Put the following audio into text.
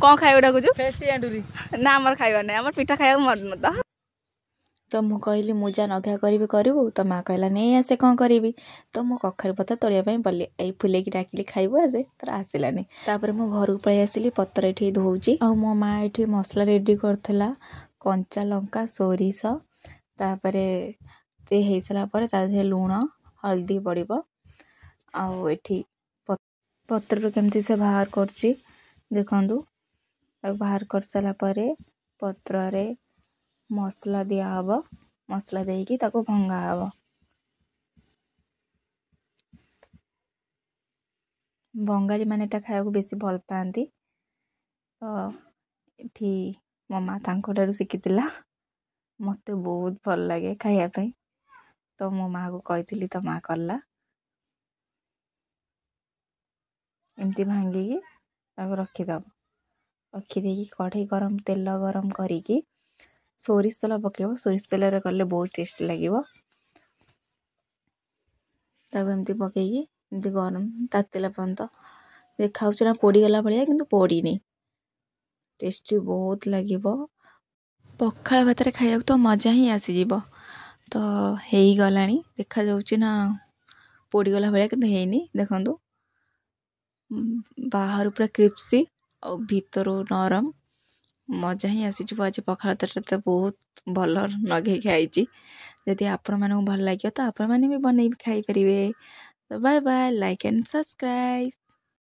कौन खाइबा डाकुଛୁ ना आमर खाइबा नहीं आमर पिठा खाइबा मन तो तो मु कहली मुजा नघा करी करू तो माँ कहला नहीं आसे कौन करी तो मु कखारू पत्ता तोड़िया पड़ी यही फुले डाकिली खाइबू आसे तर आसलानी तापर मु घर पलि आसिली पतर ये धोची आ मो माँ ये मसला रेडी करथला कंचा लंका सोरिष तापर से हो सारा पर लुण हल्दी पड़ब आठी पत्र केमती से बाहर करची देखंतु बाहर कर सारा पर पत्र रे मसला दिया हब मसला देकी ताको भंगा हब बंगाली माने टा खाया बेसी भल पाती तो ये मो माँ तांको शिखिला मत बहुत भल लगे खायापी तो मो माँ को कही तो माँ कला एमती भांगिकी रखीदब रखीदे कढ़ई गरम तेल गरम करी सोरिष तेल पकेब सोरिष तेल कले बहुत टेस्ट लगे एमती पकईकी एमती गरम तातिला पर्यंत देखा ना पोड़गला भाया कि पोड़नी टेस्टी बहुत लगे पखाल भात खाया तो मजा ही आसीज तो हो गला देखा ना पोड़गला भाया कि देखु बाहर पूरा क्रिप्सी और भीतर नरम मजा ही आसीज आज पखाल भात तो बहुत भल नगे खाई जदि आपण मानक भल लगे तो आपण मैंने भी बनई खाई पारे तो bye bye like and subscribe.